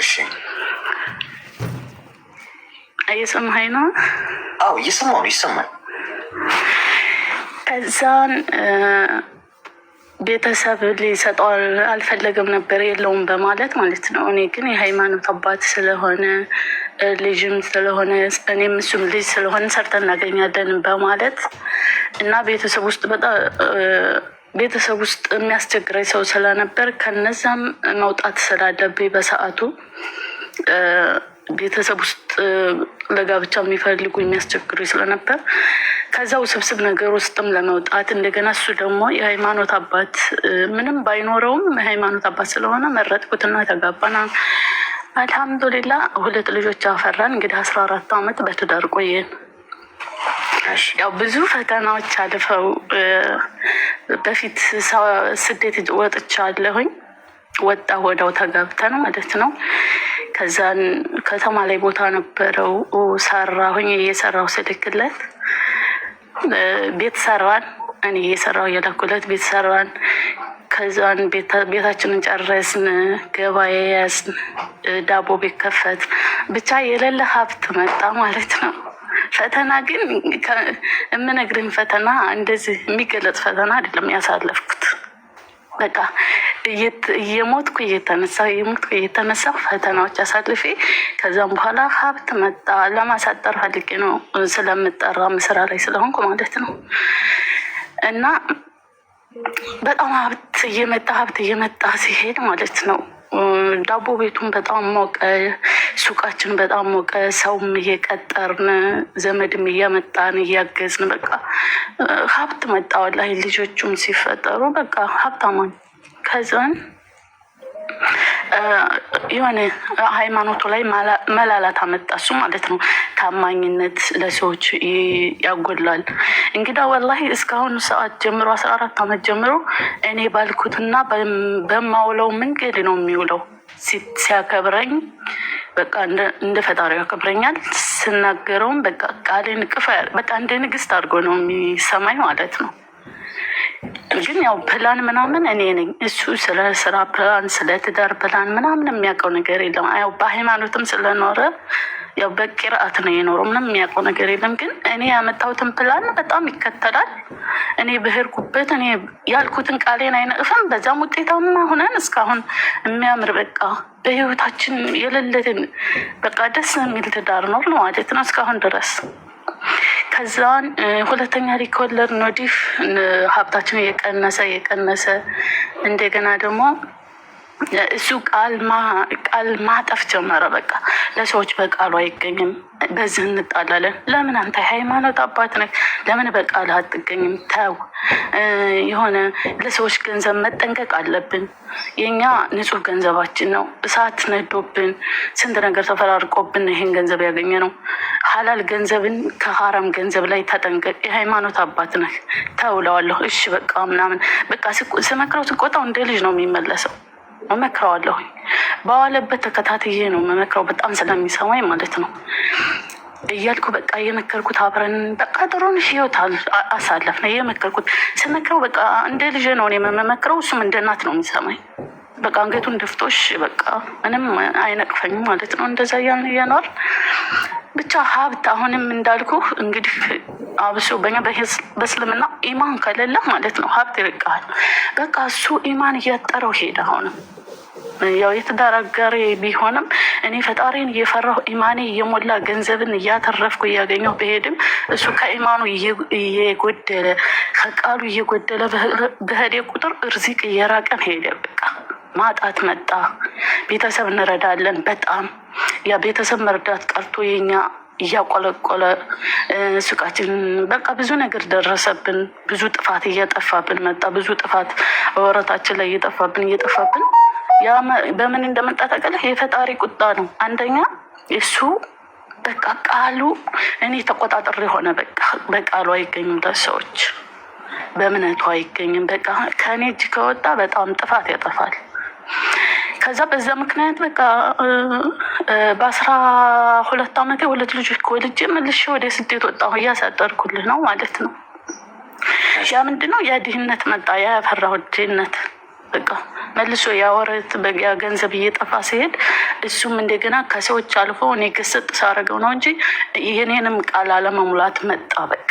እሺ እየሰማኸኝ ነው? አዎ እየሰማሁ ይሰማል። ከዛን ቤተሰብ ሊሰጠው አልፈለገም ነበር የለውም በማለት ማለት ነው። እኔ ግን የሃይማኖት አባት ስለሆነ ልጅም ስለሆነ እኔም እሱም ልጅ ስለሆነ ሰርተን እናገኛለን በማለት እና ቤተሰብ ውስጥ የሚያስቸግረኝ ሰው ስለነበር ከነዛም መውጣት ስላለብኝ በሰዓቱ ቤተሰብ ውስጥ ለጋብቻ የሚፈልጉ የሚያስቸግሩ ስለነበር ከዛ ውስብስብ ነገር ውስጥም ለመውጣት እንደገና እሱ ደግሞ የሃይማኖት አባት ምንም ባይኖረውም የሃይማኖት አባት ስለሆነ መረጥኩትና ተጋባና አልሐምዱሊላ 2 ልጆች አፈራን። እንግዲህ 14 ዓመት በትዳር ቆየን። ያው ብዙ ፈተናዎች አልፈው በፊት ስደት ወጥቻለሁኝ። ወዳው ተጋብተን ማለት ነው። ከዛን ከተማ ላይ ቦታ ነበረው ሰራሁኝ። እየሰራሁ ስልክለት ቤት ሰራን። እኔ እየሰራሁ እየላኩለት ቤት ሰራን። ከዛን ቤታችንን ጨረስን። ገበያ ያዝን። ዳቦ ቤት ከፈት። ብቻ የሌለ ሀብት መጣ ማለት ነው። ፈተና ግን የምነግርህን ፈተና እንደዚህ የሚገለጽ ፈተና አይደለም ያሳለፍኩት። በቃ እየሞትኩ እየተነሳሁ ፈተናዎች አሳልፌ ከዛም በኋላ ሀብት መጣ። ለማሳጠር ፈልጌ ነው ስለምጠራ ስራ ላይ ስለሆንኩ ማለት ነው። እና በጣም ሀብት እየመጣ ሲሄድ ማለት ነው ዳቦ ቤቱን በጣም ሞቀ፣ ሱቃችን በጣም ሞቀ። ሰውም እየቀጠርን ዘመድም እያመጣን እያገዝን በቃ ሀብት መጣ። ወላሂ ልጆቹም ሲፈጠሩ በቃ ሀብታማን። ከዛን የሆነ ሃይማኖቱ ላይ መላላት አመጣ እሱ ማለት ነው። ታማኝነት ለሰዎች ያጎላል። እንግዳ ወላሂ እስካሁኑ ሰዓት ጀምሮ 14 ዓመት ጀምሮ እኔ ባልኩትና በማውለው መንገድ ነው የሚውለው። ሲያከብረኝ በቃ እንደ ፈጣሪ ያከብረኛል። ስናገረውም በቃ ቃሌን በቃ እንደ ንግስት አድርጎ ነው የሚሰማኝ ማለት ነው። ግን ያው ፕላን ምናምን እኔ ነኝ። እሱ ስለ ስራ ፕላን፣ ስለ ትዳር ፕላን ምናምን የሚያውቀው ነገር የለም። ያው በሃይማኖትም ስለኖረ ያው በቂርአት ነው የኖረው። ምንም የሚያውቀው ነገር የለም። ግን እኔ ያመጣሁትን ፕላን በጣም ይከተላል። እኔ ብሄርኩበት እኔ ያልኩትን ቃሌን አይነቅፍም። በዛም ውጤታማ ሆነን እስካሁን የሚያምር በቃ በህይወታችን የሌለትን በቃ ደስ የሚል ትዳር ነው ማለት ነው እስካሁን ድረስ። ከዛን ሁለተኛ ሊኮለር ኖዲፍ ሀብታችን እየቀነሰ እንደገና ደግሞ እሱ ቃል ማጠፍ ጀመረ። በቃ ለሰዎች በቃሉ አይገኝም። በዚህ እንጣላለን። ለምን አንተ ሃይማኖት አባት ነህ? ለምን በቃል አትገኝም? ተው። የሆነ ለሰዎች ገንዘብ መጠንቀቅ አለብን። የኛ ንጹህ ገንዘባችን ነው። እሳት ነዶብን ስንት ነገር ተፈራርቆብን ይሄን ገንዘብ ያገኘ ነው። ሀላል ገንዘብን ከሀራም ገንዘብ ላይ ተጠንቀቅ። የሃይማኖት አባት ነህ። ተው እለዋለሁ። እሺ በቃ ምናምን በቃ ስመክረው ስቆጣው እንደ ልጅ ነው የሚመለሰው። መመክረዋለሁኝ በዋለበት ተከታትዬ ነው መመክረው። በጣም ስለሚሰማኝ ማለት ነው እያልኩ በቃ እየመከርኩት አብረን በቃ ጥሩን ህይወት አሳለፍን። እየመከርኩት ስመክረው በቃ እንደ ልጅ ነው እኔ የምመክረው። እሱም እንደ እናት ነው የሚሰማኝ። በቃ አንገቱን ደፍቶሽ በቃ ምንም አይነቅፈኝም ማለት ነው። እንደዛ እያልን እየኖር ብቻ ሀብት አሁንም እንዳልኩ እንግዲህ አብሶ በኛ በእስልምና ኢማን ከሌለ ማለት ነው ሀብት ይርቃል። በቃ እሱ ኢማን እያጠረው ሄደ። አሁንም ያው የትዳር አጋሪ ቢሆንም እኔ ፈጣሪን እየፈራሁ ኢማኔ እየሞላ ገንዘብን እያተረፍኩ እያገኘሁ በሄድም እሱ ከኢማኑ እየጎደለ ከቃሉ እየጎደለ በሄደ ቁጥር እርዚቅ እየራቀን ሄደ። በቃ ማጣት መጣ። ቤተሰብ እንረዳለን በጣም ያ ቤተሰብ መርዳት ቀርቶ የኛ እያቆለቆለ ሱቃችን በቃ ብዙ ነገር ደረሰብን። ብዙ ጥፋት እየጠፋብን መጣ። ብዙ ጥፋት ወረታችን ላይ እየጠፋብን ያ በምን እንደመጣ ታውቃለህ? የፈጣሪ ቁጣ ነው። አንደኛ እሱ በቃ ቃሉ እኔ ተቆጣጠር የሆነ በቃሉ አይገኝም። ለሰዎች በእምነቱ አይገኝም። በቃ ከእኔ እጅ ከወጣ በጣም ጥፋት ያጠፋል። ከዛ በዛ ምክንያት በቃ በ12 ዓመቴ 2 ልጆች ወልጄ መልሼ ወደ ስደት ወጣሁ። እያሳጠርኩልህ ነው ማለት ነው። ያ ምንድነው? ያ ድህነት መጣ። ያ ያፈራሁት ድህነት በቃ መልሶ ያወረት በያ ገንዘብ እየጠፋ ሲሄድ እሱም እንደገና ከሰዎች አልፎ እኔ ገሰጥ ሳረገው ነው እንጂ የኔንም ቃል አለመሙላት መጣ። በቃ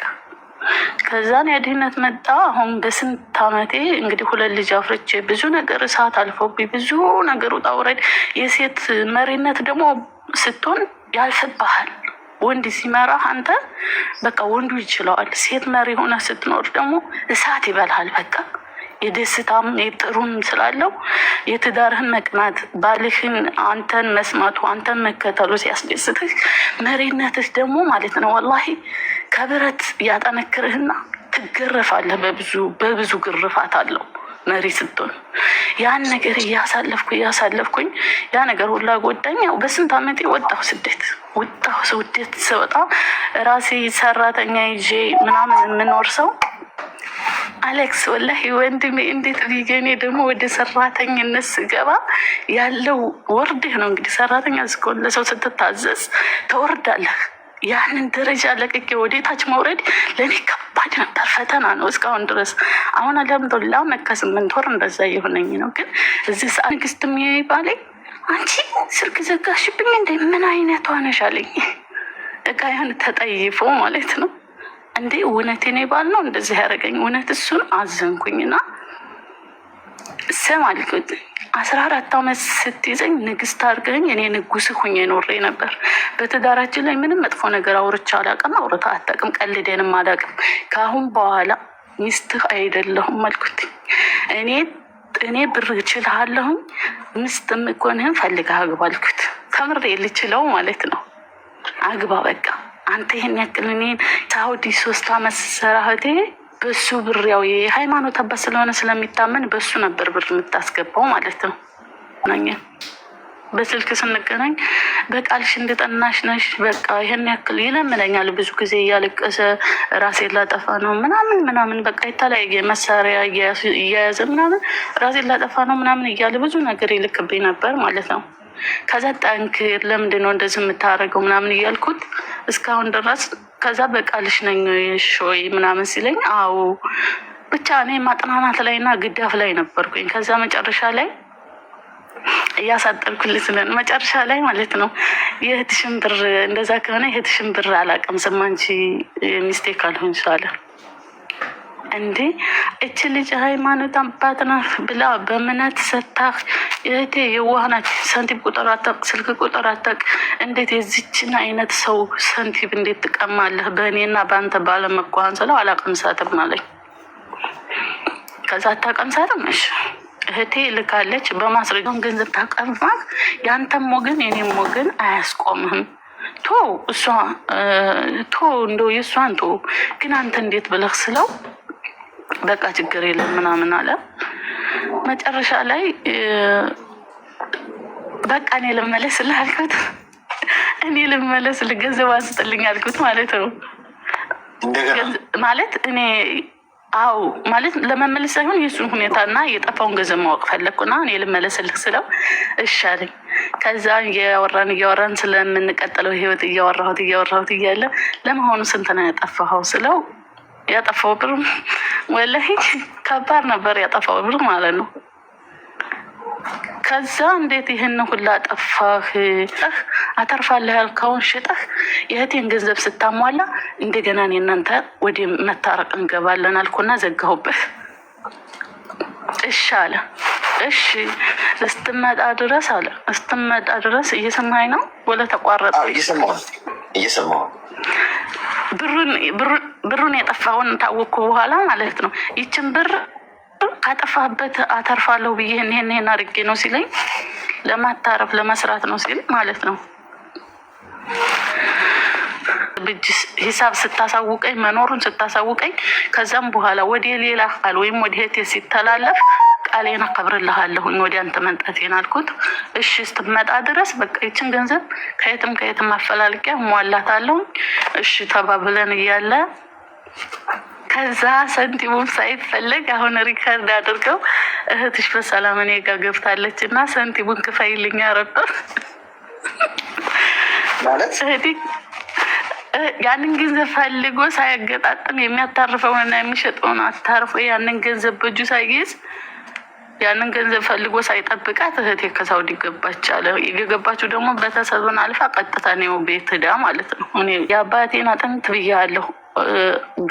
ከዛን የድህነት መጣ። አሁን በስንት ዓመቴ እንግዲህ 2 ልጅ አፍርቼ ብዙ ነገር እሳት አልፎብኝ ብዙ ነገር ውጣ ውረድ። የሴት መሪነት ደግሞ ስትሆን ያልፍብሃል። ወንድ ሲመራህ አንተ በቃ ወንዱ ይችለዋል። ሴት መሪ ሆነ ስትኖር ደግሞ እሳት ይበልሃል። በቃ የደስታም የጥሩም ስላለው የትዳርህን መቅናት ባልህን አንተን መስማቱ አንተን መከተሉ ሲያስደስትህ መሪነትህ ደግሞ ማለት ነው ወላሂ ከብረት ያጠነክርህና ትገረፋለህ። በብዙ ግርፋት አለው መሪ ስትሆን። ያን ነገር እያሳለፍኩኝ ያ ነገር ሁላ ጎዳኝ። ያው በስንት ዓመቴ ወጣሁ ስደት ስወጣ ራሴ ሰራተኛ ይዤ ምናምን የምኖር ሰው አሌክስ ወላሂ ወንድሜ እንዴት ቢገኔ ደግሞ ወደ ሰራተኝነት ስገባ ያለው ወርድህ ነው እንግዲህ ሰራተኛ እስከሆን ለሰው ስትታዘዝ ተወርዳለህ። ያንን ደረጃ ለቅቄ ወደ ታች መውረድ ለእኔ ከባድ ነበር፣ ፈተና ነው እስካሁን ድረስ። አሁን አልሐምዱሊላህ መካ 8 ወር እንደዛ እየሆነኝ ነው። ግን እዚህ ሰዓት ንግስት የሚባለኝ አንቺ ስልክ ዘጋሽብኝ እንደ ምን አይነት ሆነሽ አለኝ። እቃያን ተጠይፎ ማለት ነው እንዴ እውነት እኔ ባል ነው እንደዚህ ያደረገኝ። እውነት እሱን አዘንኩኝና ስም አልኩት 14 ዓመት ስትይዘኝ ንግስት አድርገኝ እኔ ንጉስ ሁኜ ኖሬ ነበር። በትዳራችን ላይ ምንም መጥፎ ነገር አውርቼ አላውቅም፣ አውርታ አታውቅም፣ ቀልዴንም አላውቅም። ከአሁን በኋላ ሚስትህ አይደለሁም አልኩት። እኔ ብር እችልሃለሁኝ፣ ሚስት የምኮንህን ፈልገህ አግባ አልኩት። ከምሬ ልችለው ማለት ነው። አግባ በቃ አንተ ይሄን ያክል እኔን ሳውዲ 3 ዓመት ሰራህቴ በሱ ብር ያው የሃይማኖት አባት ስለሆነ ስለሚታመን በሱ ነበር ብር የምታስገባው ማለት ነው። በስልክ ስንገናኝ በቃልሽ እንደጠናሽ ነሽ በቃ ይሄን ያክል ይለምነኛል። ብዙ ጊዜ እያለቀሰ ራሴን ላጠፋ ነው ምናምን በቃ የተለያየ መሳሪያ እያያዘ ምናምን ራሴን ላጠፋ ነው ምናምን እያለ ብዙ ነገር ይልክብኝ ነበር ማለት ነው። ከዛ ጠንክር፣ ለምንድን ነው እንደዚህ የምታደርገው ምናምን እያልኩት እስካሁን ድረስ። ከዛ በቃልሽ ነኝ ሾይ ምናምን ሲለኝ አዎ ብቻ እኔ ማጥናናት ላይ እና ግዳፍ ላይ ነበርኩኝ። ከዛ መጨረሻ ላይ እያሳጠርኩልኝ ስለን መጨረሻ ላይ ማለት ነው የእህትሽን ብር እንደዛ ከሆነ የእህትሽን ብር አላውቅም ስማ አንቺ ሚስቴክ አልሆን ይችላል እንዴ እች ልጅ ሃይማኖት አባት ናት ብላ በእምነት ሰታህ እህቴ የዋህናች ሳንቲም ቁጥር አታውቅ፣ ስልክ ቁጥር አታውቅ። እንዴት የዚችን አይነት ሰው ሳንቲም እንዴት ትቀማለህ? በእኔና በአንተ ባለመጓን ስለው አላቀምሳትም አለኝ። ከዛ አታቀምሳትም? እሺ እህቴ ልካለች በማስረጃም ገንዘብ ታቀርፋት። ያንተም ወገን የኔም ወገን አያስቆምህም። እሷ እንደው የእሷን ግን አንተ እንዴት ብለህ ስለው በቃ ችግር የለም ምናምን አለ። መጨረሻ ላይ በቃ እኔ ልመለስልህ አልኩት። እኔ ልመለስልህ ገንዘብ አንስጥልኝ አልኩት ማለት ነው። ማለት እኔ አው ማለት ለመመለስ ሳይሆን የእሱን ሁኔታና የጠፋውን ገንዘብ ማወቅ ፈለግኩና እኔ ልመለስልህ ስለው እሺ አለኝ። ከዛ እያወራን ስለምንቀጥለው ህይወት እያወራሁት እያለ ለመሆኑ ስንት ነው ያጠፋኸው ስለው ያጠፋው ብር ወላሂ ከባድ ነበር ያጠፋው ብር ማለት ነው። ከዛ እንዴት ይህን ሁላ ጠፋህ? አተርፋለህ ያልከውን ሽጠህ የእህቴን ገንዘብ ስታሟላ እንደገና እኔ እናንተ ወደ መታረቅ እንገባለን አልኩና ዘጋሁበት። እሺ አለ። እሺ እስትመጣ ድረስ አለ። እስትመጣ ድረስ እየሰማኸኝ ነው ወለ ተቋረጠ? እየሰማሁ ብሩን የጠፋውን ታወቅኩ በኋላ ማለት ነው። ይችን ብር ካጠፋበት አተርፋለሁ ብዬ ይሄን አድርጌ ነው ሲለኝ ለማታረፍ ለመስራት ነው ሲል ማለት ነው። ሂሳብ ስታሳውቀኝ መኖሩን ስታሳውቀኝ ከዛም በኋላ ወደ ሌላ ቃል ወይም ወደ እህቴ ሲተላለፍ ቃሌን አከብርልሃለሁኝ ወደ አንተ መንጠቴን አልኩት። እሺ ስትመጣ ድረስ በቃ ይችን ገንዘብ ከየትም አፈላልቂያ ሟላታለሁ። እሺ ተባብለን እያለ ከዛ ሰንቲሙም ሳይፈለግ አሁን ሪከርድ አድርገው እህትሽ በሰላም እኔ ጋር ገብታለች እና ሰንቲሙን ክፈይልኝ አረባ ማለት ያንን ገንዘብ ፈልጎ ሳያገጣጥም የሚያታርፈውንና የሚሸጠውን አታርፎ ያንን ገንዘብ በእጁ ሳይይዝ ያንን ገንዘብ ፈልጎ ሳይጠብቃት እህቴ ከሳውዲ ገባች አለ። የገባችው ደግሞ ቤተሰብን አልፋ ቀጥታ ነው ቤት ሄዳ ማለት ነው። እኔ የአባቴን አጥንት ብያለሁ።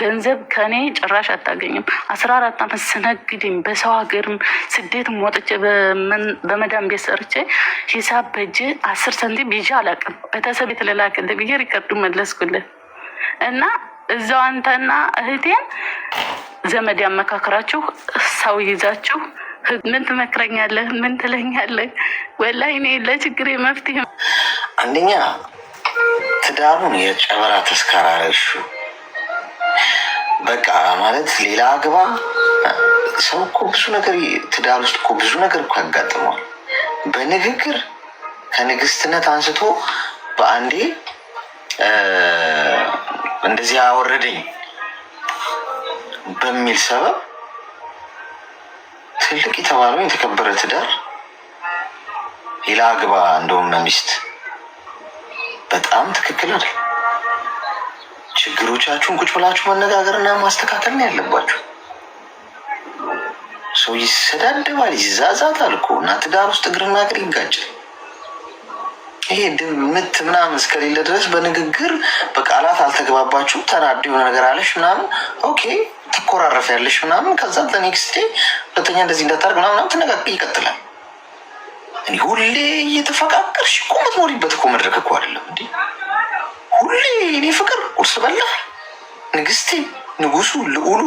ገንዘብ ከኔ ጭራሽ አታገኝም። 14 ዓመት ስነግድም በሰው ሀገርም ስደትም ወጥቼ በመዳም ቤት ሰርቼ ሂሳብ በእጅ 10 ሳንቲም ይዤ አላውቅም። ቤተሰብ የተለላከልህ ብዬ ሪከርዱ መለስኩልን እና እዛው አንተና እህቴን ዘመድ ያመካክራችሁ ሰው ይዛችሁ ምን ትመክረኛለህ? ምን ትለኛለህ? ወላሂ እኔ ለችግሬ መፍትሄ አንደኛ ትዳሩን የጨበራ ተስካራረሹ በቃ ማለት ሌላ አግባ። ሰው እኮ ብዙ ነገር ትዳር ውስጥ እኮ ብዙ ነገር እኮ ያጋጥመዋል። በንግግር ከንግስትነት አንስቶ በአንዴ እንደዚህ አወረደኝ በሚል ሰበብ ትልቅ የተባለው የተከበረ ትዳር ሌላ አግባ እንደውም ሚስት በጣም ትክክል አይደል። ችግሮቻችሁን ቁጭ ብላችሁ መነጋገርና ማስተካከል ነው ያለባችሁ። ሰው ይሰዳደባል፣ ይዛዛታል እኮ እና ትዳር ውስጥ እግርና እግር ይጋጫል። ይሄ ምት ምናምን እስከሌለ ድረስ በንግግር በቃላት አልተግባባችሁም። ተናዶ የሆነ ነገር አለሽ ምናምን ኦኬ ትኮራረፍ ያለሽ ምናምን ከዛ ኔክስት ዴይ ሁለተኛ እንደዚህ እንዳታርግ ምናምን ትነጋገር ይቀጥላል። እኔ ሁሌ እየተፈቃቀርሽ እኮ የምትኖሪበት እኮ መድረክ እኮ አይደለም እንዴ። ሁሌ እኔ ፍቅር ቁርስ በላ ንግስቴ ንጉሱ ልዑሉ